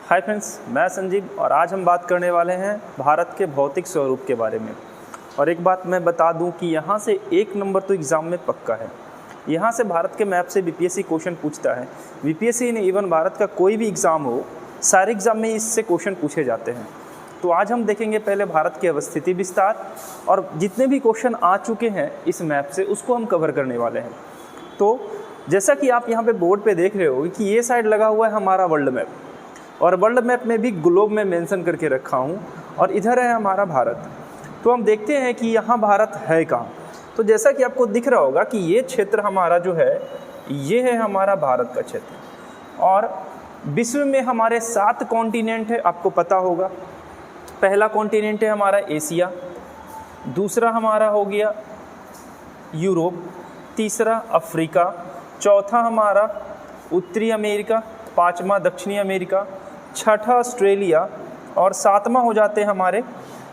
Hi friends, मैं संजीव और आज हम बात करने वाले हैं भारत के भौतिक स्वरूप के बारे में। और एक बात मैं बता दूं कि यहाँ से 1 नंबर तो एग्ज़ाम में पक्का है। यहाँ से भारत के मैप से बीपीएससी क्वेश्चन पूछता है। बीपीएससी ने इवन भारत का कोई भी एग्ज़ाम हो, सारे एग्ज़ाम में इससे क्वेश्चन पूछे जाते हैं। तो आज हम देखेंगे पहले भारत की अवस्थिति विस्तार और जितने भी क्वेश्चन आ चुके हैं इस मैप से उसको हम कवर करने वाले हैं। तो जैसा कि आप यहाँ पे बोर्ड पे देख रहे हो कि ये साइड लगा हुआ है हमारा वर्ल्ड मैप, और वर्ल्ड मैप में भी ग्लोब में मेंशन करके रखा हूँ, और इधर है हमारा भारत। तो हम देखते हैं कि यहाँ भारत है कहाँ। तो जैसा कि आपको दिख रहा होगा कि ये क्षेत्र हमारा जो है ये है हमारा भारत का क्षेत्र। और विश्व में हमारे 7 कॉन्टिनेंट है, आपको पता होगा। पहला कॉन्टिनेंट है हमारा एशिया, दूसरा हमारा हो गया यूरोप, तीसरा अफ्रीका, चौथा हमारा उत्तरी अमेरिका, पाँचवा दक्षिणी अमेरिका, छठा ऑस्ट्रेलिया और 7वां हो जाते हैं हमारे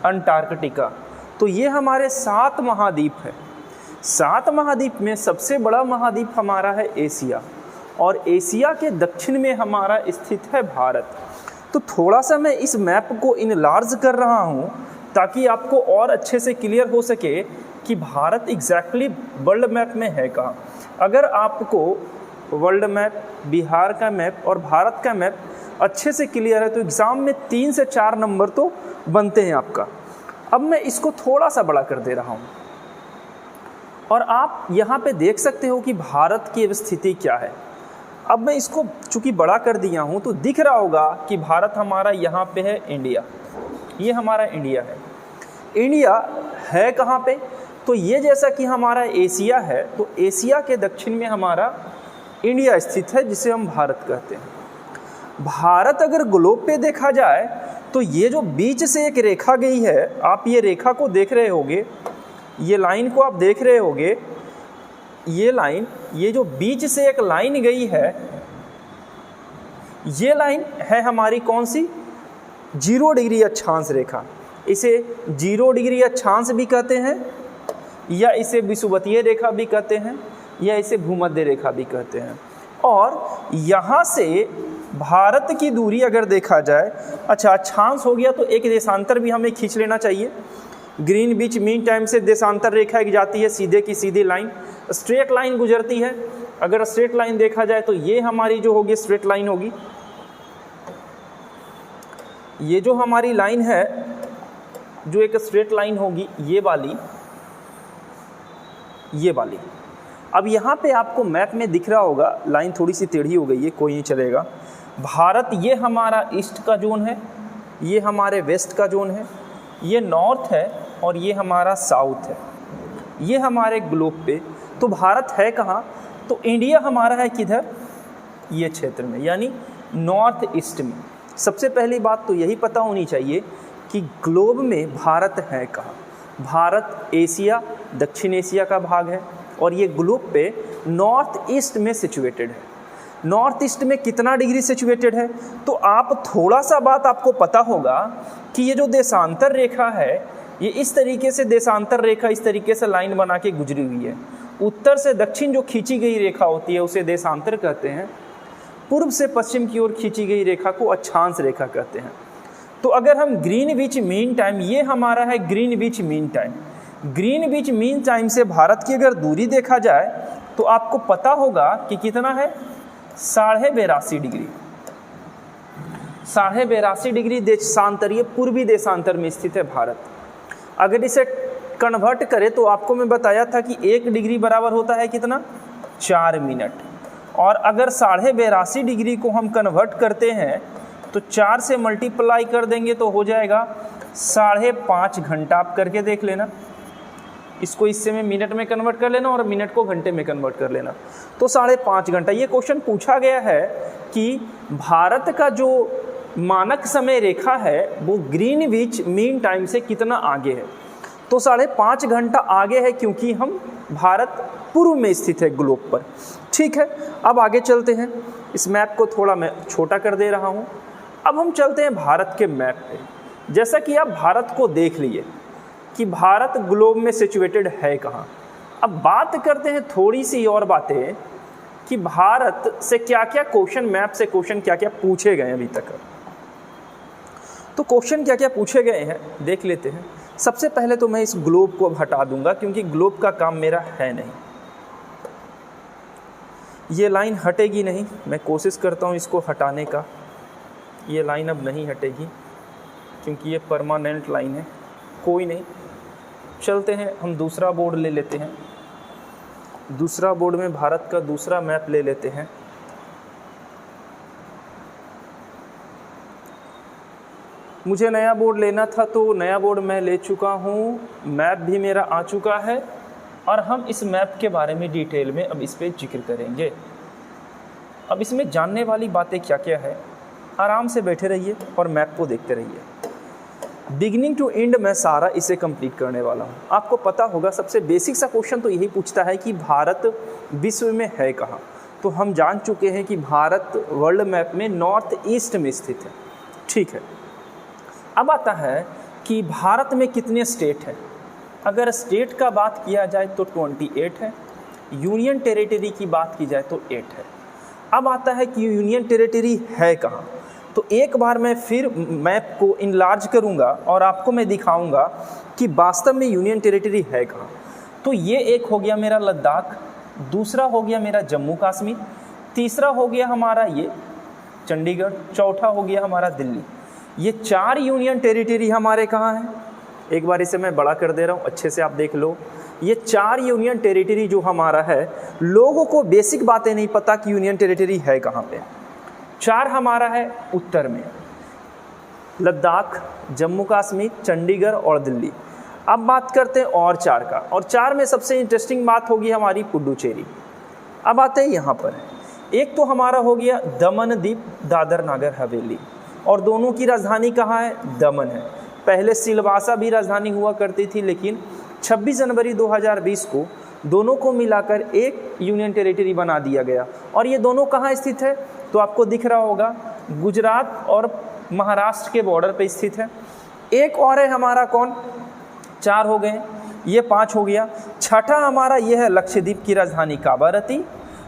अंटार्कटिका। तो ये हमारे 7 महाद्वीप है। 7 महाद्वीप में सबसे बड़ा महाद्वीप हमारा है एशिया, और एशिया के दक्षिण में हमारा स्थित है भारत। तो थोड़ा सा मैं इस मैप को इनलार्ज कर रहा हूँ ताकि आपको और अच्छे से क्लियर हो सके कि भारत एग्जैक्टली वर्ल्ड मैप में है कहाँ। अगर आपको वर्ल्ड मैप, बिहार का मैप और भारत का मैप अच्छे से क्लियर है तो एग्ज़ाम में 3 से 4 नंबर तो बनते हैं आपका। अब मैं इसको थोड़ा सा बड़ा कर दे रहा हूँ और आप यहाँ पे देख सकते हो कि भारत की स्थिति क्या है। अब मैं इसको चूँकि बड़ा कर दिया हूँ तो दिख रहा होगा कि भारत हमारा यहाँ पे है इंडिया, ये हमारा इंडिया है। इंडिया है कहाँ पे? तो ये जैसा कि हमारा एशिया है तो एशिया के दक्षिण में हमारा इंडिया स्थित है, जिसे हम भारत कहते हैं। भारत अगर ग्लोब पे देखा जाए तो ये जो बीच से एक रेखा गई है, आप ये रेखा को देख रहे होगे, ये लाइन को आप देख रहे होगे, ये लाइन, ये जो बीच से एक लाइन गई है, ये लाइन है हमारी कौन सी? 0 डिग्री अक्षांश रेखा। इसे 0 डिग्री अक्षांश भी कहते हैं, या इसे विषुवतीय रेखा भी कहते हैं, या इसे भूमध्य रेखा भी कहते हैं। और यहाँ से भारत की दूरी अगर देखा जाए, अच्छा अक्षांश हो गया तो एक देशांतर भी हमें खींच लेना चाहिए। ग्रीनविच मीन टाइम से देशांतर रेखा एक जाती है, सीधे की सीधी लाइन, स्ट्रेट लाइन गुजरती है। अगर स्ट्रेट लाइन देखा जाए तो ये हमारी जो होगी स्ट्रेट लाइन होगी। ये जो हमारी लाइन है, जो एक स्ट्रेट लाइन होगी, ये वाली, ये वाली। अब यहाँ पे आपको मैप में दिख रहा होगा लाइन थोड़ी सी टेढ़ी हो गई है, कोई नहीं चलेगा। भारत ये हमारा ईस्ट का जोन है, ये हमारे वेस्ट का जोन है, ये नॉर्थ है और ये हमारा साउथ है, ये हमारे ग्लोब पे। तो भारत है कहाँ? तो इंडिया हमारा है किधर? ये क्षेत्र में, यानी नॉर्थ ईस्ट में। सबसे पहली बात तो यही पता होनी चाहिए कि ग्लोब में भारत है कहाँ। भारत एशिया, दक्षिण एशिया का भाग है, और ये ग्लोब पे नॉर्थ ईस्ट में सिचुएटेड है। नॉर्थ ईस्ट में कितना डिग्री सिचुएटेड है? तो आप थोड़ा सा बात आपको पता होगा कि ये जो देशांतर रेखा है, ये इस तरीके से देशांतर रेखा इस तरीके से लाइन बना के गुजरी हुई है। उत्तर से दक्षिण जो खींची गई रेखा होती है उसे देशांतर कहते हैं। पूर्व से पश्चिम की ओर खींची गई रेखा को अक्षांश रेखा कहते हैं। तो अगर हम ग्रीनविच मीन टाइम, ये हमारा है Greenwich mean time, Greenwich mean time से भारत की अगर दूरी देखा जाए तो आपको पता होगा कि कितना है, 82.5 डिग्री। 82.5 डिग्री देशांतरीय पूर्वी देशांतर में स्थित है भारत। अगर इसे कन्वर्ट करें तो आपको मैं बताया था कि 1 डिग्री बराबर होता है कितना? 4 मिनट। और अगर 82.5 डिग्री को हम कन्वर्ट करते हैं तो 4 से मल्टीप्लाई कर देंगे तो हो जाएगा 5.5 घंटा। आप करके देख लेना, इसको इससे में मिनट में कन्वर्ट कर लेना और मिनट को घंटे में कन्वर्ट कर लेना, तो 5.5 घंटा। ये क्वेश्चन पूछा गया है कि भारत का जो मानक समय रेखा है वो ग्रीनविच मीन टाइम से कितना आगे है? तो 5.5 घंटा आगे है, क्योंकि हम भारत पूर्व में स्थित है ग्लोब पर। ठीक है, अब आगे चलते हैं। इस मैप को थोड़ा मैं छोटा कर दे रहा हूँ। अब हम चलते हैं भारत के मैप पे। जैसा कि आप भारत को देख लिए कि भारत ग्लोब में सिचुएटेड है कहाँ। अब बात करते हैं थोड़ी सी और बातें कि भारत से क्या क्या क्वेश्चन, मैप से क्वेश्चन क्या क्या पूछे गए अभी तक। तो क्वेश्चन क्या क्या पूछे गए हैं देख लेते हैं। सबसे पहले तो मैं इस ग्लोब को अब हटा दूंगा क्योंकि ग्लोब का काम मेरा है नहीं। ये लाइन हटेगी नहीं, मैं कोशिश करता हूँ इसको हटाने का। ये लाइन अब नहीं हटेगी क्योंकि ये परमानेंट लाइन है। कोई नहीं, चलते हैं, हम दूसरा बोर्ड ले लेते हैं। दूसरा बोर्ड में भारत का दूसरा मैप ले लेते हैं। मुझे नया बोर्ड लेना था तो नया बोर्ड मैं ले चुका हूँ, मैप भी मेरा आ चुका है और हम इस मैप के बारे में डिटेल में अब इस पर जिक्र करेंगे। अब इसमें जानने वाली बातें क्या क्या है, आराम से बैठे रहिए और मैप को देखते रहिए। बिगिनिंग टू एंड मैं सारा इसे कंप्लीट करने वाला हूँ। आपको पता होगा सबसे बेसिक सा क्वेश्चन तो यही पूछता है कि भारत विश्व में है कहाँ। तो हम जान चुके हैं कि भारत वर्ल्ड मैप में नॉर्थ ईस्ट में स्थित है, ठीक है। अब आता है कि भारत में कितने स्टेट हैं। अगर स्टेट का बात किया जाए तो 28 है, यूनियन टेरिटरी की बात की जाए तो 8 है। अब आता है कि यूनियन टेरिटरी है कहाँ। तो एक बार मैं फिर मैप को इनलार्ज करूँगा और आपको मैं दिखाऊँगा कि वास्तव में यूनियन टेरिटरी है कहाँ। तो ये एक हो गया मेरा लद्दाख, दूसरा हो गया मेरा जम्मू कश्मीर, तीसरा हो गया हमारा ये चंडीगढ़, चौथा हो गया हमारा दिल्ली। ये 4 यूनियन टेरिटरी हमारे कहाँ हैं। एक बार इसे मैं बड़ा कर दे रहा हूँ, अच्छे से आप देख लो। ये 4 यूनियन टेरिटरी जो हमारा है, लोगों को बेसिक बातें नहीं पता कि यूनियन टेरिटरी है कहाँ पे। 4 हमारा है उत्तर में, लद्दाख, जम्मू कश्मीर, चंडीगढ़ और दिल्ली। अब बात करते हैं और 4 का, और 4 में सबसे इंटरेस्टिंग बात होगी हमारी पुडुचेरी। अब आते हैं यहाँ पर, एक तो हमारा हो गया दमन द्वीप, दादर नागर हवेली, और दोनों की राजधानी कहाँ है, दमन है। पहले सिलवासा भी राजधानी हुआ करती थी, लेकिन 26 जनवरी 2020 को दोनों को मिलाकर एक यूनियन टेरिटरी बना दिया गया। और ये दोनों कहाँ स्थित है, तो आपको दिख रहा होगा गुजरात और महाराष्ट्र के बॉर्डर पे स्थित है। एक और है हमारा कौन, 4 हो गए, ये 5 हो गया। छठा हमारा ये है लक्षद्वीप की राजधानी कावारती।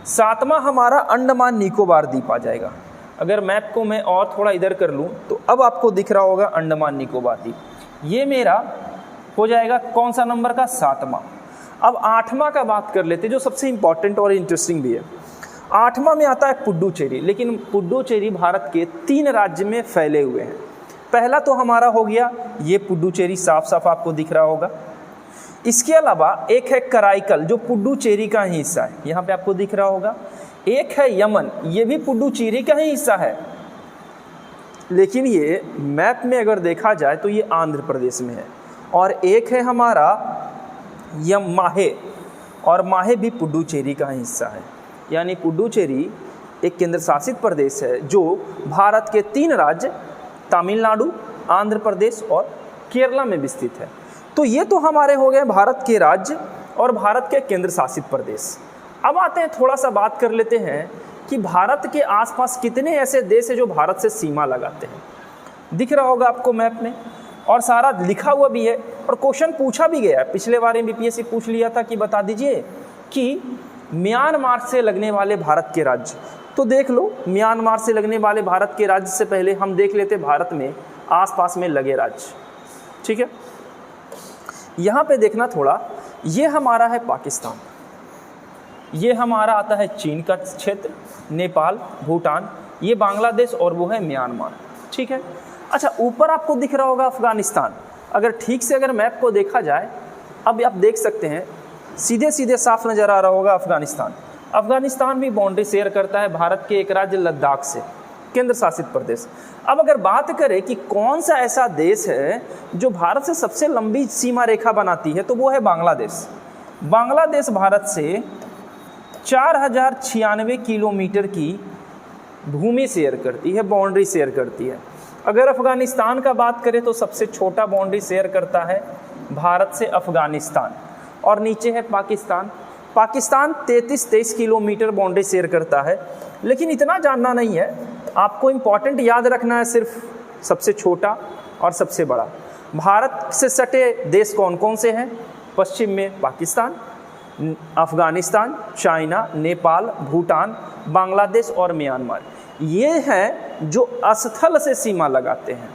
7वां हमारा अंडमान निकोबार द्वीप आ जाएगा। अगर मैप को मैं और थोड़ा इधर कर लूँ तो अब आपको दिख रहा होगा अंडमान निकोबार द्वीप। ये मेरा हो जाएगा कौन सा नंबर का, 7वां। अब 8वां का बात कर लेते जो सबसे इंपॉर्टेंट और इंटरेस्टिंग भी है। 8वां में आता है पुडुचेरी, लेकिन पुडुचेरी भारत के 3 राज्य में फैले हुए हैं। पहला तो हमारा हो गया ये पुडुचेरी, साफ साफ आपको दिख रहा होगा। इसके अलावा एक है कराईकल जो पुडुचेरी का ही हिस्सा है, यहाँ पे आपको दिख रहा होगा। एक है यमन, ये भी पुडुचेरी का ही हिस्सा है, लेकिन ये मैप में अगर देखा जाए तो ये आंध्र प्रदेश में है। और एक है हमारा माहे, और माहे भी पुडुचेरी का ही हिस्सा है। यानी पुडुचेरी एक केंद्र शासित प्रदेश है जो भारत के 3 राज्य तमिलनाडु, आंध्र प्रदेश और केरला में विस्तृत है। तो ये तो हमारे हो गए भारत के राज्य और भारत के केंद्र शासित प्रदेश। अब आते हैं, थोड़ा सा बात कर लेते हैं कि भारत के आसपास कितने ऐसे देश हैं जो भारत से सीमा लगाते हैं। दिख रहा होगा आपको मैप में, और सारा लिखा हुआ भी है, और क्वेश्चन पूछा भी गया है। पिछले बार बीपीएससी पूछ लिया था कि बता दीजिए कि म्यांमार से लगने वाले भारत के राज्य। तो देख लो, म्यांमार से लगने वाले भारत के राज्य से पहले हम देख लेते भारत में आसपास में लगे राज्य, ठीक है। यहाँ पे देखना थोड़ा, ये हमारा है पाकिस्तान, ये हमारा आता है चीन का क्षेत्र, नेपाल, भूटान, ये बांग्लादेश और वो है म्यांमार, ठीक है। अच्छा, ऊपर आपको दिख रहा होगा अफगानिस्तान। अगर ठीक से अगर मैप को देखा जाए, अब आप देख सकते हैं सीधे सीधे साफ नज़र आ रहा होगा अफगानिस्तान। अफगानिस्तान भी बाउंड्री शेयर करता है भारत के एक राज्य लद्दाख से, केंद्र शासित प्रदेश। अब अगर बात करें कि कौन सा ऐसा देश है जो भारत से सबसे लंबी सीमा रेखा बनाती है, तो वो है बांग्लादेश। बांग्लादेश भारत से 4096 किलोमीटर की भूमि शेयर करती है, बाउंड्री शेयर करती है। अगर अफगानिस्तान का बात करें तो सबसे छोटा बाउंड्री शेयर करता है भारत से अफगानिस्तान, और नीचे है Pakistan. Pakistan 33 kilometre boundary share करता है। लेकिन इतना जानना नहीं है, आपको इम्पॉर्टेंट याद रखना है सिर्फ सबसे छोटा और सबसे बड़ा। भारत से सटे देश कौन कौन से हैं? पश्चिम में पाकिस्तान, अफगानिस्तान, चाइना, नेपाल, भूटान, बांग्लादेश और म्यांमार। ये हैं जो स्थल से सीमा लगाते हैं।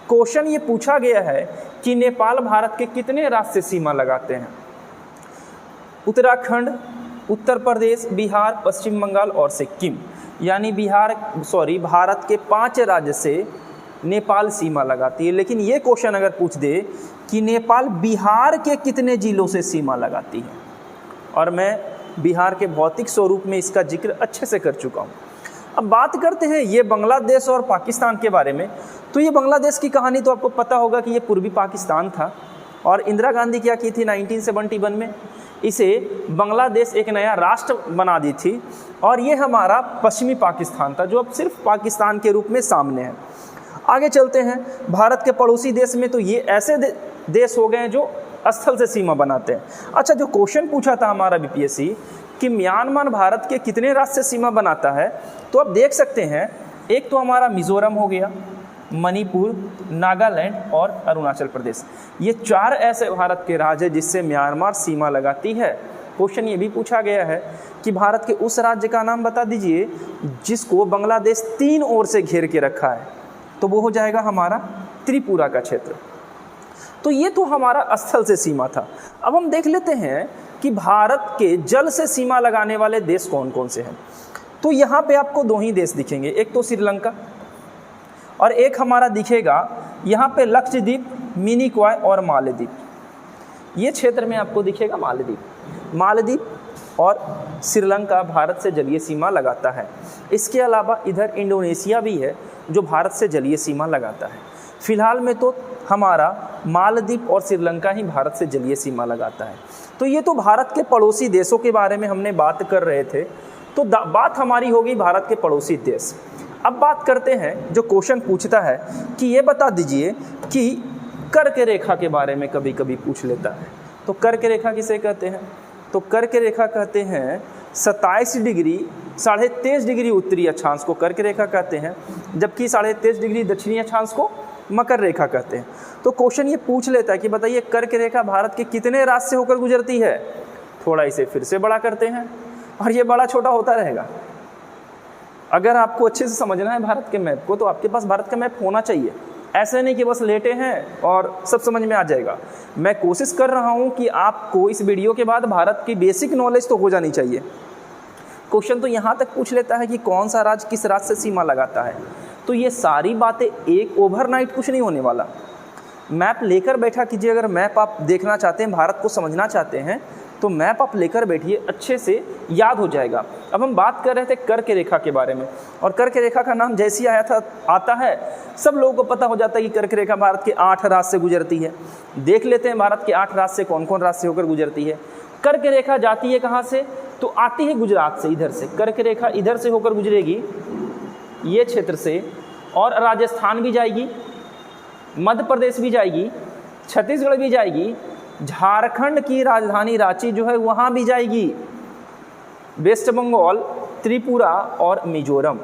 क्वेश्चन ये पूछा गया है कि नेपाल भारत के कितने राज्य से सीमा लगाते हैं? उत्तराखंड, उत्तर प्रदेश, बिहार, पश्चिम बंगाल और सिक्किम। यानी भारत के 5 राज्य से नेपाल सीमा लगाती है। लेकिन ये क्वेश्चन अगर पूछ दे कि नेपाल बिहार के कितने जिलों से सीमा लगाती है, और मैं बिहार के भौतिक स्वरूप में इसका जिक्र अच्छे से कर चुका हूँ। अब बात करते हैं ये बांग्लादेश और पाकिस्तान के बारे में। तो ये बांग्लादेश की कहानी तो आपको पता होगा कि ये पूर्वी पाकिस्तान था, और इंदिरा गांधी क्या की थी 1971 में, इसे बांग्लादेश एक नया राष्ट्र बना दी थी, और ये हमारा पश्चिमी पाकिस्तान था जो अब सिर्फ पाकिस्तान के रूप में सामने है। आगे चलते हैं, भारत के पड़ोसी देश में तो ये ऐसे देश हो गए हैं जो स्थल से सीमा बनाते हैं। अच्छा, जो क्वेश्चन पूछा था हमारा बीपीएससी कि म्यांमार भारत के कितने राज्य से सीमा बनाता है, तो आप देख सकते हैं एक तो हमारा मिजोरम हो गया, मणिपुर, नागालैंड और अरुणाचल प्रदेश। ये 4 ऐसे भारत के राज्य हैं जिससे म्यांमार सीमा लगाती है। क्वेश्चन ये भी पूछा गया है कि भारत के उस राज्य का नाम बता दीजिए जिसको बांग्लादेश 3 ओर से घेर के रखा है, तो वो हो जाएगा हमारा त्रिपुरा का क्षेत्र। तो ये तो हमारा स्थल से सीमा था। अब हम देख लेते हैं कि भारत के जल से सीमा लगाने वाले देश कौन कौन से हैं। तो यहाँ पे आपको 2 ही देश दिखेंगे, एक तो श्रीलंका और एक हमारा दिखेगा यहाँ पे लक्षद्वीप, मिनिकॉय और मालदीव। ये क्षेत्र में आपको दिखेगा मालदीव और श्रीलंका भारत से जलीय सीमा लगाता है। इसके अलावा इधर इंडोनेशिया भी है जो भारत से जलीय सीमा लगाता है। फिलहाल में तो हमारा मालदीव और श्रीलंका ही भारत से जलीय सीमा लगाता है। तो ये तो भारत के पड़ोसी देशों के बारे में हमने बात कर रहे थे। तो बात हमारी होगी भारत के पड़ोसी देश। अब बात करते हैं, जो क्वेश्चन पूछता है कि ये बता दीजिए कि कर्क रेखा के बारे में कभी कभी पूछ लेता है। तो कर्क रेखा किसे कहते हैं? तो कर्क रेखा कहते हैं 27 डिग्री 13.5 डिग्री उत्तरी अक्षांश को कर्क रेखा कहते हैं, जबकि 13.5 डिग्री दक्षिणी अक्षांश को मकर रेखा कहते हैं। तो क्वेश्चन ये पूछ लेता है कि बताइए कर्क रेखा भारत के कितने राज्य से होकर गुजरती है? थोड़ा इसे फिर से बड़ा करते हैं और ये बड़ा छोटा होता रहेगा। अगर आपको अच्छे से समझना है भारत के मैप को तो आपके पास भारत का मैप होना चाहिए। ऐसे नहीं कि बस लेटे हैं और सब समझ में आ जाएगा। मैं कोशिश कर रहा हूँ कि आपको इस वीडियो के बाद भारत की बेसिक नॉलेज तो हो जानी चाहिए। क्वेश्चन तो यहाँ तक पूछ लेता है कि कौन सा राज्य किस राज्य से सीमा लगाता है। तो ये सारी बातें एक ओवरनाइट कुछ नहीं होने वाला। मैप लेकर बैठा कीजिए। अगर मैप आप देखना चाहते हैं, भारत को समझना चाहते हैं, तो मैप आप लेकर बैठिए, अच्छे से याद हो जाएगा। अब हम बात कर रहे थे कर्क रेखा के बारे में, और कर्क रेखा का नाम जैसे ही आता है सब लोगों को पता हो जाता है कि कर्क रेखा भारत के 8 राज्य से गुजरती है। देख लेते हैं भारत के 8 राज्य से कौन कौन राज्य से होकर गुजरती है। कर्क रेखा जाती है कहाँ से? तो आती है गुजरात से, इधर से कर्क रेखा इधर से होकर गुजरेगी, ये क्षेत्र से, और राजस्थान भी जाएगी, मध्य प्रदेश भी जाएगी, छत्तीसगढ़ भी जाएगी, झारखंड की राजधानी रांची जो है वहाँ भी जाएगी, वेस्ट बंगाल, त्रिपुरा और मिजोरम।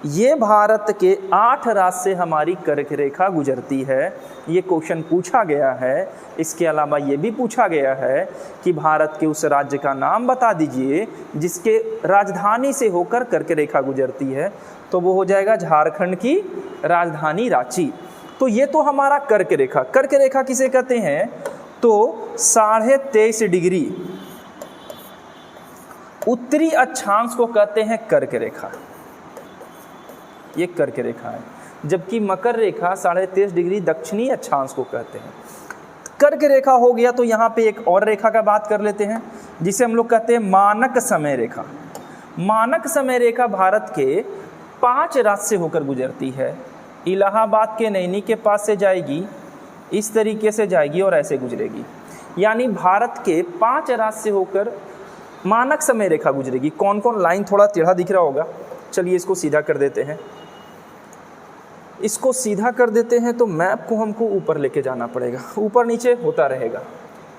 ये भारत के 8 राज्य से हमारी कर्क रेखा गुजरती है। ये क्वेश्चन पूछा गया है। इसके अलावा ये भी पूछा गया है कि भारत के उस राज्य का नाम बता दीजिए जिसके राजधानी से होकर कर्क रेखा गुजरती है। तो वो हो जाएगा झारखंड की राजधानी रांची। तो ये तो हमारा कर्क रेखा। कर्क रेखा किसे कहते हैं? तो 23.5 डिग्री उत्तरी अक्षांश को कहते हैं कर्क रेखा। ये कर्क रेखा है, जबकि मकर रेखा 23.5 डिग्री दक्षिणी अक्षांश को कहते हैं। कर्क रेखा हो गया। तो यहाँ पे एक और रेखा का बात कर लेते हैं जिसे हम लोग कहते हैं मानक समय रेखा। मानक समय रेखा भारत के 5 राज्य से होकर गुजरती है। इलाहाबाद के नैनी के पास से जाएगी, इस तरीके से जाएगी और ऐसे गुजरेगी। यानी भारत के 5 राज्य से होकर मानक समय रेखा गुजरेगी। कौन कौन? लाइन थोड़ा टेढ़ा दिख रहा होगा, चलिए इसको सीधा कर देते हैं। इसको सीधा कर देते हैं तो मैप को हमको ऊपर लेके जाना पड़ेगा, ऊपर नीचे होता रहेगा,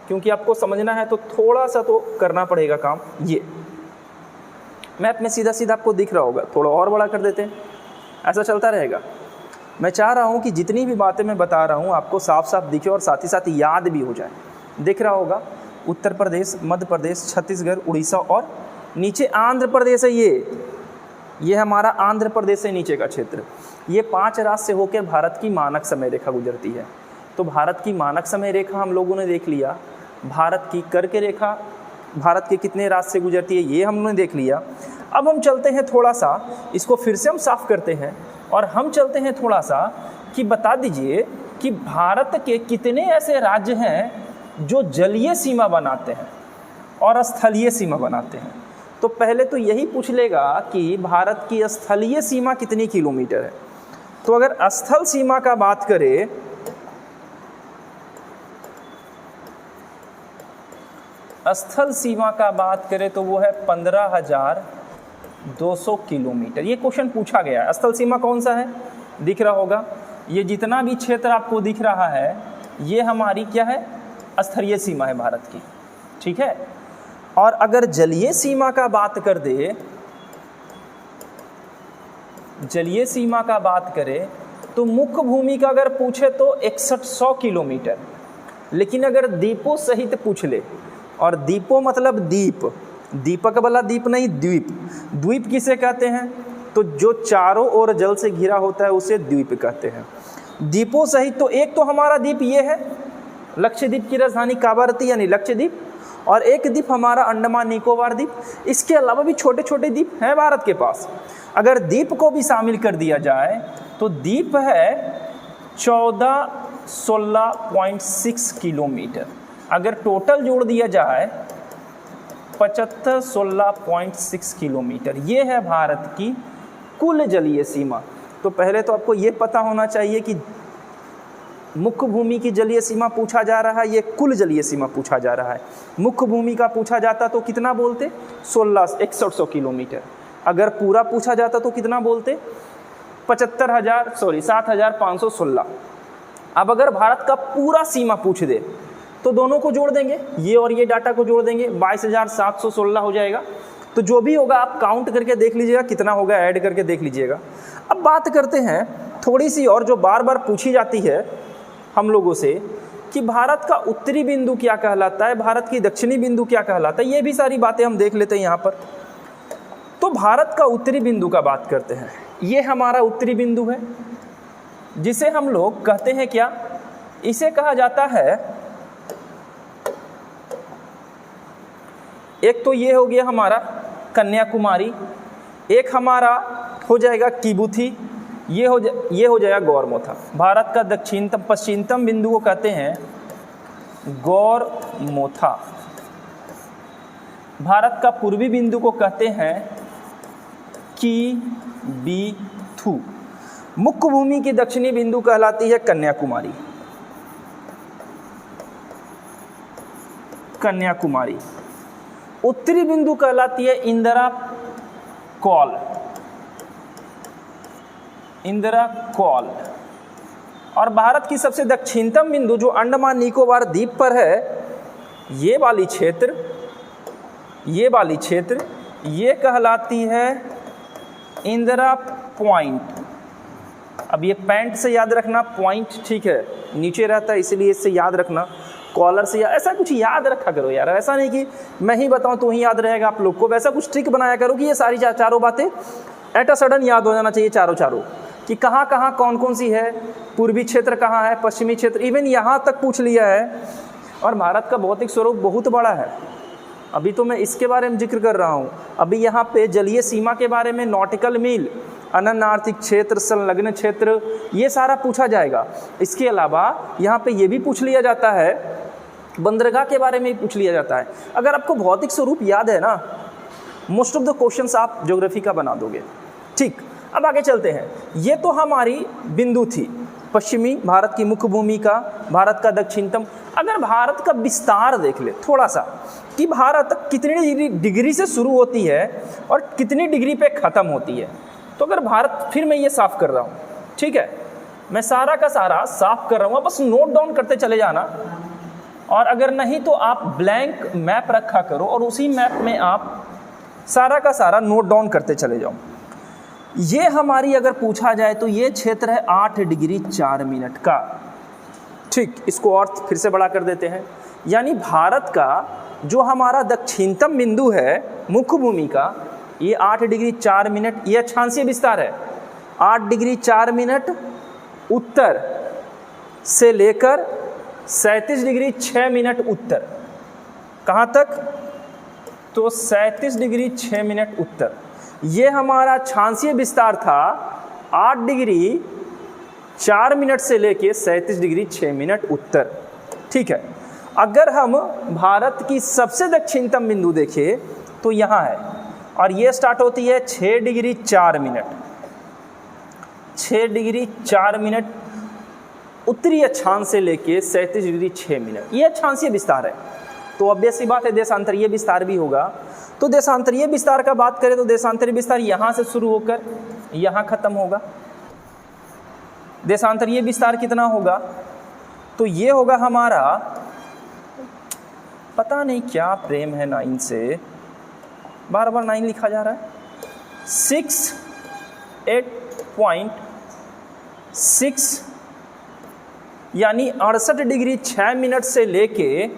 क्योंकि आपको समझना है तो थोड़ा सा तो करना पड़ेगा काम। ये मैप में सीधा सीधा आपको दिख रहा होगा, थोड़ा और बड़ा कर देते हैं, ऐसा चलता रहेगा। मैं चाह रहा हूँ कि जितनी भी बातें मैं बता रहा हूँ आपको साफ साफ दिखे और साथ ही साथ याद भी हो जाए। दिख रहा होगा उत्तर प्रदेश, मध्य प्रदेश, छत्तीसगढ़, उड़ीसा और नीचे आंध्र प्रदेश है। ये हमारा आंध्र प्रदेश से नीचे का क्षेत्र, ये 5 राज्य से होकर भारत की मानक समय रेखा गुजरती है। तो भारत की मानक समय रेखा हम लोगों ने देख लिया, भारत की कर्क रेखा भारत के कितने राज्य से गुजरती है ये हमने देख लिया। अब हम चलते हैं थोड़ा सा, इसको फिर से हम साफ करते हैं और हम चलते हैं थोड़ा सा कि बता दीजिए कि भारत के कितने ऐसे राज्य हैं जो जलीय सीमा बनाते हैं और स्थलीय सीमा बनाते हैं। तो पहले तो यही पूछ लेगा कि भारत की स्थलीय सीमा कितनी किलोमीटर है। तो अगर स्थल सीमा का बात करें, स्थल सीमा का बात करें तो वो है 15,200 किलोमीटर। ये क्वेश्चन पूछा गया है। स्थल सीमा कौन सा है, दिख रहा होगा, ये जितना भी क्षेत्र आपको दिख रहा है ये हमारी क्या है, स्थलीय सीमा है भारत की, ठीक है। और अगर जलीय सीमा का बात कर दे, जलीय सीमा का बात करें तो मुख्य भूमि का अगर पूछे तो 6100 किलोमीटर, लेकिन अगर द्वीपों सहित पूछ ले, और द्वीपों मतलब द्वीप, दीपक वाला द्वीप नहीं, द्वीप, द्वीप किसे कहते हैं, तो जो चारों ओर जल से घिरा होता है उसे द्वीप कहते हैं। द्वीपों सहित तो एक तो हमारा द्वीप ये है, लक्षद्वीप की राजधानी कावारती यानी लक्षद्वीप, और एक द्वीप हमारा अंडमान निकोबार द्वीप। इसके अलावा भी छोटे छोटे द्वीप हैं भारत के पास। अगर द्वीप को भी शामिल कर दिया जाए तो द्वीप है 1416.6 किलोमीटर। अगर टोटल जोड़ दिया जाए 7516.6 किलोमीटर, ये है भारत की कुल जलीय सीमा। तो पहले तो आपको ये पता होना चाहिए कि मुख्य भूमि की जलीय सीमा पूछा जा रहा है, ये कुल जलीय सीमा पूछा जा रहा है। मुख्य भूमि का पूछा जाता तो कितना बोलते, 6100 किलोमीटर। अगर पूरा पूछा जाता तो कितना बोलते, 7,516। अब अगर भारत का पूरा सीमा पूछ दे तो दोनों को जोड़ देंगे, ये और ये डाटा को जोड़ देंगे, 22,716 हो जाएगा। तो जो भी होगा आप काउंट करके देख लीजिएगा कितना होगा, ऐड करके देख लीजिएगा। अब बात करते हैं थोड़ी सी और जो बार बार पूछी जाती है हम लोगों से कि भारत का उत्तरी बिंदु क्या कहलाता है, भारत की दक्षिणी बिंदु क्या कहलाता है। ये भी सारी बातें हम देख लेते हैं यहाँ पर। तो भारत का उत्तरी बिंदु का बात करते हैं। ये हमारा उत्तरी बिंदु है जिसे हम लोग कहते हैं क्या, इसे कहा जाता है, एक तो ये हो गया हमारा कन्याकुमारी, एक हमारा हो जाएगा किबुथी, ये हो जाएगा गौरमोथा। भारत का दक्षिणतम पश्चिमतम बिंदु को कहते हैं गौरमोथा। भारत का पूर्वी बिंदु को कहते हैं किबिथु। मुख्य भूमि की दक्षिणी बिंदु कहलाती है कन्याकुमारी, कन्याकुमारी। उत्तरी बिंदु कहलाती है इंदिरा कौल, इंदिरा कौल। और भारत की सबसे दक्षिणतम बिंदु जो अंडमान निकोबार द्वीप पर है, ये वाली क्षेत्र, ये वाली क्षेत्र, ये कहलाती है इंदिरा पॉइंट। अब ये पैंट से याद रखना, पॉइंट ठीक है नीचे रहता है इसलिए इससे याद रखना, कॉलर से ऐसा कुछ याद रखा करो यार। ऐसा नहीं कि मैं ही बताऊं तो ही याद रहेगा आप लोग को, वैसा कुछ ट्रिक बनाया करो कि ये सारी चारों बातें एट अ सडन याद हो जाना चाहिए, चारों कि कहाँ कहाँ कौन कौन सी है, पूर्वी क्षेत्र कहाँ है, पश्चिमी क्षेत्र, इवन यहाँ तक पूछ लिया है। और भारत का भौतिक स्वरूप बहुत बड़ा है, अभी तो मैं इसके बारे में जिक्र कर रहा हूँ। अभी यहाँ पे जलीय सीमा के बारे में नॉटिकल मील, अनन्य आर्थिक क्षेत्र, संलग्न क्षेत्र, ये सारा पूछा जाएगा। इसके अलावा यहाँ पे ये भी पूछ लिया जाता है, बंदरगाह के बारे में भी पूछ लिया जाता है। अगर आपको भौतिक स्वरूप याद है ना, मोस्ट ऑफ द क्वेश्चंस आप ज्योग्राफी का बना दोगे। ठीक, अब आगे चलते हैं। ये तो हमारी बिंदु थी पश्चिमी भारत की मुख्य भूमि का, भारत का दक्षिणतम। अगर भारत का विस्तार देख ले थोड़ा सा कि भारत कितनी डिग्री से शुरू होती है और कितनी डिग्री पे ख़त्म होती है, तो अगर भारत, फिर मैं ये साफ कर रहा हूँ, ठीक है, मैं सारा का सारा साफ कर रहा हूँ, बस नोट डाउन करते चले जाना। और अगर नहीं तो आप ब्लैंक मैप रखा करो और उसी मैप में आप सारा का सारा नोट डाउन करते चले जाओ। ये हमारी अगर पूछा जाए तो ये क्षेत्र है 8 डिग्री 4 मिनट का। ठीक, इसको और फिर से बड़ा कर देते हैं, यानी भारत का जो हमारा दक्षिणतम बिंदु है मुख्य भूमि का, ये 8 डिग्री 4 मिनट, ये अक्षांशीय विस्तार है। 8 डिग्री 4 मिनट उत्तर से लेकर 37 डिग्री 6 मिनट उत्तर। कहाँ तक? तो 37 डिग्री 6 मिनट उत्तर। ये हमारा अक्षांशीय विस्तार था 8 डिग्री 4 मिनट से लेके 37 डिग्री 6 मिनट उत्तर। ठीक है, अगर हम भारत की सबसे दक्षिणतम बिंदु देखें तो यहाँ है, और ये स्टार्ट होती है 6 डिग्री 4 मिनट, 6 डिग्री 4 मिनट उत्तरी अक्षांश से लेके 37 डिग्री 6 मिनट, ये अक्षांशीय विस्तार है। तो ऑब्वियस सी बात है देशांतरीय विस्तार भी होगा। तो देशांतरीय विस्तार का बात करें तो देशांतरीय विस्तार यहाँ से शुरू होकर यहाँ खत्म होगा। देशांतरीय विस्तार कितना होगा? तो ये होगा हमारा, पता नहीं क्या प्रेम है 9 से, बार बार 9 लिखा जा रहा है। 68.6 यानी 68 डिग्री 6 मिनट से लेके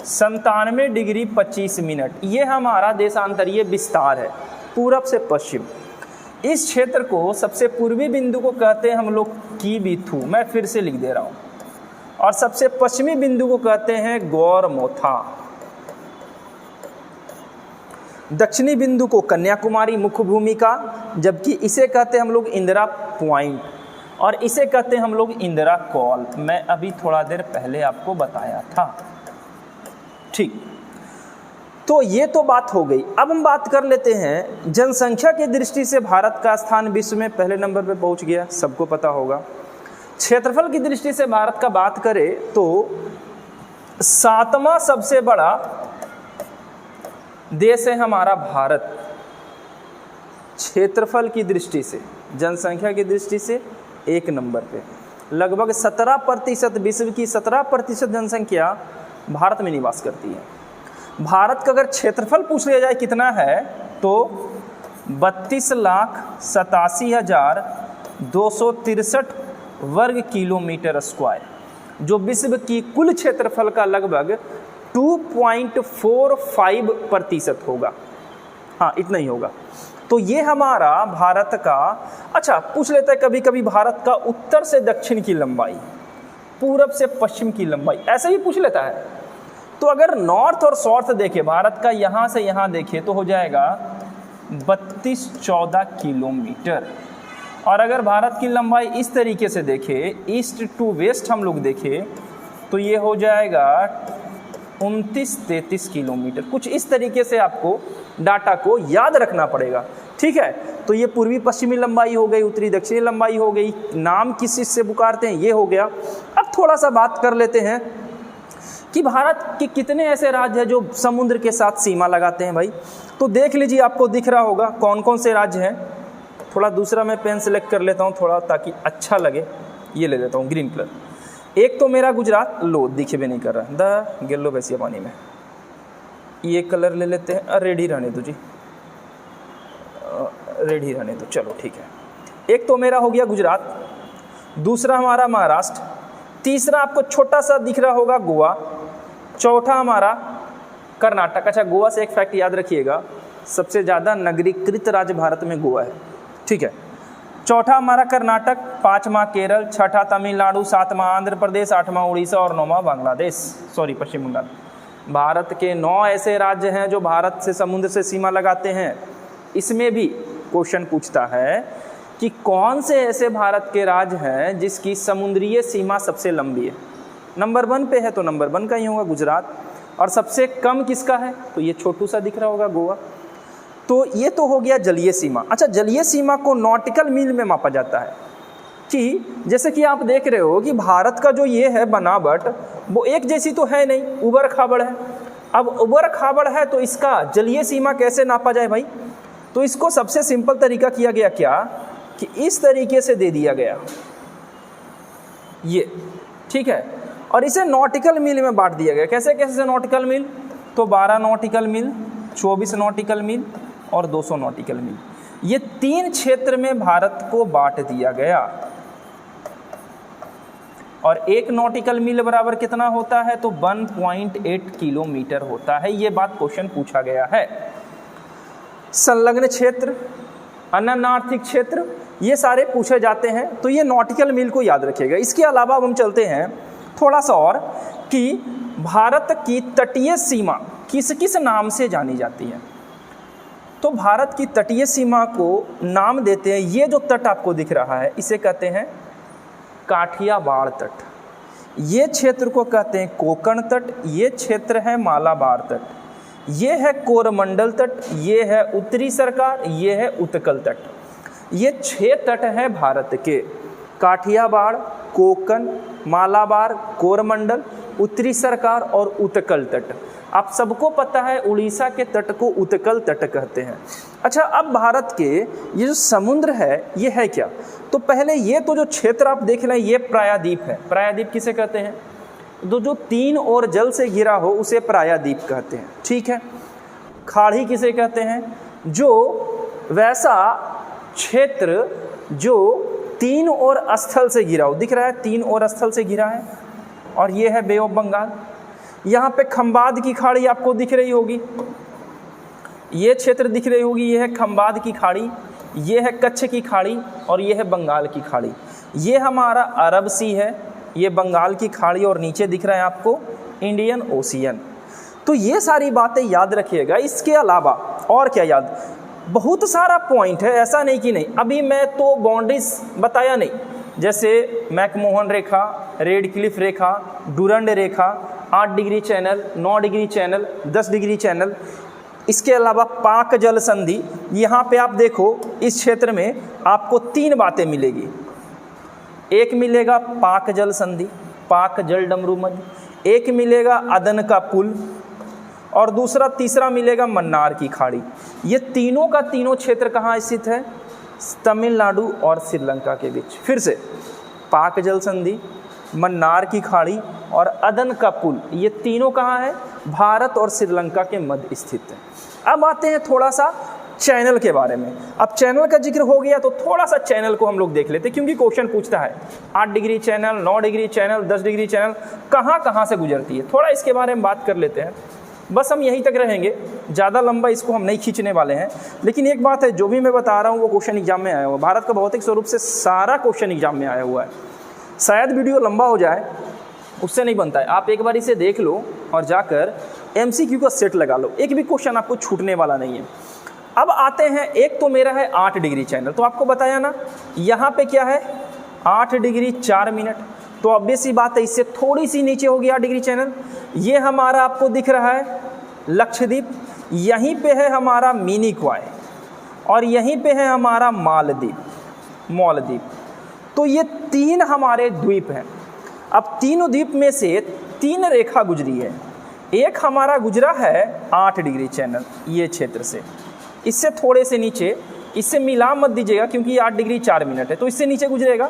97 डिग्री 25 मिनट, ये हमारा देशांतरीय विस्तार है पूरब से पश्चिम। इस क्षेत्र को सबसे पूर्वी बिंदु को कहते हैं हम लोग कीबीथू, मैं फिर से लिख दे रहा हूँ, और सबसे पश्चिमी बिंदु को कहते हैं गौरमोथा। दक्षिणी बिंदु को कन्याकुमारी मुख्य भूमिका, जबकि इसे कहते हैं हम लोग इंदिरा पॉइंट, और इसे कहते हैं हम लोग इंदिरा कॉल। मैं अभी थोड़ा देर पहले आपको बताया था। ठीक, तो ये तो बात हो गई। अब हम बात कर लेते हैं जनसंख्या की दृष्टि से भारत का स्थान विश्व में पहले नंबर पे पहुंच गया, सबको पता होगा। क्षेत्रफल की दृष्टि से भारत का बात करें तो 7वां सबसे बड़ा देश है हमारा भारत। क्षेत्रफल की दृष्टि से, जनसंख्या की दृष्टि से 1 नंबर पे। लगभग 17% विश्व की 17% जनसंख्या भारत में निवास करती है। भारत का अगर क्षेत्रफल पूछ लिया जाए कितना है तो 32,87,263 वर्ग किलोमीटर स्क्वायर, जो विश्व की कुल क्षेत्रफल का लगभग 2.45% होगा। हाँ, इतना ही होगा। तो ये हमारा भारत का। अच्छा, पूछ लेते हैं कभी कभी भारत का उत्तर से दक्षिण की लंबाई, पूरब से पश्चिम की लंबाई, ऐसे ही पूछ लेता है। तो अगर नॉर्थ और साउथ देखे भारत का, यहाँ से यहाँ देखे तो हो जाएगा 32-14 किलोमीटर। और अगर भारत की लंबाई इस तरीके से देखे, ईस्ट टू वेस्ट हम लोग देखे तो ये हो जाएगा 29-33 किलोमीटर। कुछ इस तरीके से आपको डाटा को याद रखना पड़ेगा। ठीक है, तो ये पूर्वी पश्चिमी लंबाई हो गई, उत्तरी दक्षिणी लंबाई हो गई, नाम किस चीज़ से पुकारते हैं ये हो गया। अब थोड़ा सा बात कर लेते हैं कि भारत के कितने ऐसे राज्य हैं जो समुद्र के साथ सीमा लगाते हैं भाई। तो देख लीजिए, आपको दिख रहा होगा कौन कौन से राज्य हैं। थोड़ा दूसरा मैं पेन सेलेक्ट कर लेता हूँ थोड़ा, ताकि अच्छा लगे। ये ले लेता हूँ ग्रीन कलर। एक तो मेरा गुजरात, लो दिखे भी नहीं कर रहा, द गेलो वैसी पानी में। ये कलर ले लेते हैं, रेड ही रहने दो जी, रेड ही रहने दो, चलो ठीक है। एक तो मेरा हो गया गुजरात, दूसरा हमारा महाराष्ट्र, तीसरा आपको छोटा सा दिख रहा होगा गोवा, चौथा हमारा कर्नाटक। अच्छा, गोवा से एक फैक्ट याद रखिएगा, सबसे ज़्यादा नगरीकृत राज्य भारत में गोवा है। ठीक है, चौथा हमारा कर्नाटक, 5वां केरल, 6ठा तमिलनाडु, 7वां आंध्र प्रदेश, 8वां उड़ीसा और 9वां बांग्लादेश, सॉरी पश्चिम बंगाल। भारत के 9 ऐसे राज्य हैं जो भारत से समुद्र से सीमा लगाते हैं। इसमें भी क्वेश्चन पूछता है कि कौन से ऐसे भारत के राज्य हैं जिसकी समुद्रीय सीमा सबसे लंबी है। नंबर 1 पे है तो नंबर 1 का ही होगा गुजरात, और सबसे कम किसका है तो ये छोटू सा दिख रहा होगा गोवा। तो ये तो हो गया जलीय सीमा। अच्छा, जलीय सीमा को नॉटिकल मील में मापा जाता है कि जैसे कि आप देख रहे हो कि भारत का जो ये है बनावट वो एक जैसी तो है नहीं, उबड़ खाबड़ है। अब उबड़ खाबड़ है तो इसका जलीय सीमा कैसे नापा जाए भाई? तो इसको सबसे सिंपल तरीका किया गया क्या कि इस तरीके से दे दिया गया ये, ठीक है, और इसे नॉटिकल मील में बांट दिया गया। कैसे कैसे नॉटिकल मील? तो 12 नॉटिकल मील, 24 नॉटिकल मील और 200 नॉटिकल मील, ये 3 क्षेत्र में भारत को बांट दिया गया। और 1 नॉटिकल मील बराबर कितना होता है तो 1.8 किलोमीटर होता है। ये बात क्वेश्चन पूछा गया है। संलग्न क्षेत्र, अनन्नार्थिक क्षेत्र, ये सारे पूछे जाते हैं। तो ये नॉटिकल मील को याद रखिएगा। इसके अलावा हम चलते हैं थोड़ा सा और कि भारत की तटीय सीमा किस किस नाम से जानी जाती है। तो भारत की तटीय सीमा को नाम देते हैं, ये जो तट आपको दिख रहा है इसे कहते हैं काठियावाड़ तट, ये क्षेत्र को कहते हैं कोंकण तट, ये क्षेत्र है मालाबार तट, ये है कोरमंडल तट, ये है उत्तरी सरकार, ये है उत्कल तट। ये 6 तट हैं भारत के, काठियावाड़, कोंकण, मालाबार, कोरमंडल, उत्तरी सरकार और उत्कल तट। आप सबको पता है उड़ीसा के तट को उत्कल तट कहते हैं। अच्छा, अब भारत के ये जो समुद्र है ये है क्या? तो पहले ये तो जो क्षेत्र आप देख रहे हैं ये प्रायद्वीप है। प्रायद्वीप किसे कहते हैं? तो जो 3 ओर जल से घिरा हो उसे प्रायद्वीप कहते हैं, ठीक है। खाड़ी किसे कहते हैं? जो वैसा क्षेत्र जो 3 ओर स्थल से घिरा हो, दिख रहा है 3 ओर स्थल से घिरा है, और ये है बे ऑफ बंगाल। यहाँ पे खंबात की खाड़ी आपको दिख रही होगी, ये क्षेत्र दिख रही होगी, ये है खंबात की खाड़ी, ये है कच्छ की खाड़ी और ये है बंगाल की खाड़ी। ये हमारा अरब सी है, ये बंगाल की खाड़ी और नीचे दिख रहा है आपको इंडियन ओशियन। तो ये सारी बातें याद रखिएगा। इसके अलावा और क्या याद, बहुत सारा पॉइंट है, ऐसा नहीं कि नहीं। अभी मैं तो बाउंड्रीज बताया नहीं, जैसे मैकमोहन रेखा, रेड क्लिफ रेखा, डुरंड रेखा, 8 degree channel, 9 degree channel, 10 degree channel. इसके अलावा पाक जल संधि, यहाँ पे आप देखो इस क्षेत्र में आपको 3 बातें मिलेगी। एक मिलेगा पाक जल संधि, पाक जल डमरू मध्य, एक मिलेगा अदन का पुल और दूसरा तीसरा मिलेगा मन्नार की खाड़ी। ये तीनों का तीनों क्षेत्र कहाँ स्थित है? तमिलनाडु और श्रीलंका के बीच। फिर से पाक जल संधि, मन्नार की खाड़ी और अदन का पुल, ये तीनों कहाँ है? भारत और श्रीलंका के मध्य स्थित है। अब आते हैं थोड़ा सा चैनल के बारे में। अब चैनल का जिक्र हो गया तो थोड़ा सा चैनल को हम लोग देख लेते हैं, क्योंकि क्वेश्चन पूछता है 8 degree channel, 9 degree channel, 10 degree channel कहाँ कहाँ से गुजरती है। थोड़ा इसके बारे में बात कर लेते हैं, बस हम यहीं तक रहेंगे, ज़्यादा लंबा इसको हम नहीं खींचने वाले हैं। लेकिन एक बात है, जो भी मैं बता रहा हूँ वो क्वेश्चन एग्जाम में आया हुआ है। भारत का भौतिक स्वरूप से सारा क्वेश्चन एग्जाम में आया हुआ है। शायद वीडियो लंबा हो जाए, उससे नहीं बनता है। आप एक बार इसे देख लो और जाकर MCQ का सेट लगा लो, एक भी क्वेश्चन आपको छूटने वाला नहीं है। अब आते हैं, एक तो मेरा है 8 डिग्री चैनल, तो आपको बताया ना यहाँ पे क्या है 8 डिग्री 4 मिनट, तो ऑब्वियस सी बात है इससे थोड़ी सी नीचे होगी 8 डिग्री चैनल। ये हमारा आपको दिख रहा है लक्षद्वीप, यहीं पे है हमारा मिनी क्वाय और यहीं पे है हमारा मालदीव। तो ये 3 हमारे द्वीप हैं। अब तीनों द्वीप में से 3 रेखा गुजरी है। एक हमारा गुजरा है 8 डिग्री चैनल ये क्षेत्र से, इससे थोड़े से नीचे, इससे मिला मत दीजिएगा क्योंकि ये 8 डिग्री 4 मिनट है, तो इससे नीचे गुजरेगा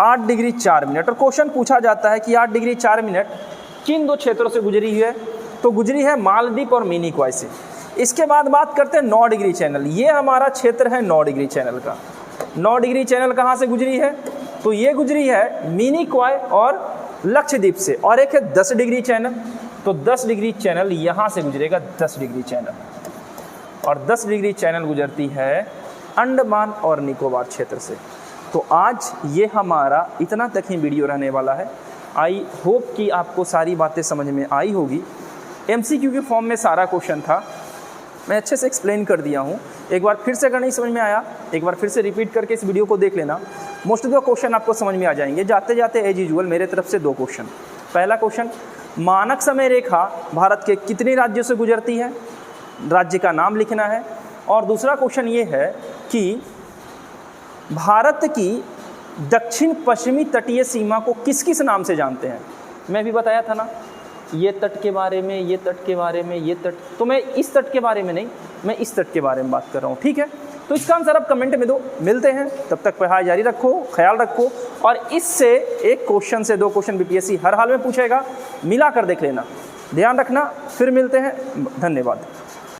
8 डिग्री 4 मिनट। और क्वेश्चन पूछा जाता है कि 8 डिग्री 4 मिनट किन 2 क्षेत्रों से गुजरी है? तो गुजरी है मालदीव और मिनी क्वाय से। इसके बाद बात करते हैं 9 डिग्री चैनल। ये हमारा क्षेत्र है 9 डिग्री चैनल का। 9 डिग्री चैनल कहाँ से गुजरी है? तो ये गुजरी है मिनी क्वाय और लक्षद्वीप से। और एक है 10 डिग्री चैनल, तो 10 डिग्री चैनल यहाँ से गुजरेगा 10 डिग्री चैनल, और 10 डिग्री चैनल गुजरती है अंडमान और निकोबार क्षेत्र से। तो आज ये हमारा इतना तक ही वीडियो रहने वाला है। आई होप कि आपको सारी बातें समझ में आई होगी। MCQ के फॉर्म में सारा क्वेश्चन था, मैं अच्छे से एक्सप्लेन कर दिया हूँ। एक बार फिर से अगर नहीं समझ में आया, एक बार फिर से रिपीट करके इस वीडियो को देख लेना, मोस्ट ऑफ द क्वेश्चन आपको समझ में आ जाएंगे। जाते जाते एज यूजुअल मेरे तरफ से 2 क्वेश्चन। पहला क्वेश्चन, मानक समय रेखा भारत के कितने राज्यों से गुजरती है? राज्य का नाम लिखना है। और दूसरा क्वेश्चन ये है कि भारत की दक्षिण पश्चिमी तटीय सीमा को किस किस नाम से जानते हैं? मैं भी बताया था ना, ये तट के बारे में, ये तट के बारे में, ये तट, तो मैं इस तट के बारे में नहीं, मैं इस तट के बारे में बात कर रहा हूँ, ठीक है। तो इसका आंसर आप कमेंट में दो। मिलते हैं, तब तक पढ़ाई जारी रखो, ख्याल रखो, और इससे एक क्वेश्चन से 2 क्वेश्चन BPSC हर हाल में पूछेगा, मिला कर देख लेना। ध्यान रखना, फिर मिलते हैं, धन्यवाद।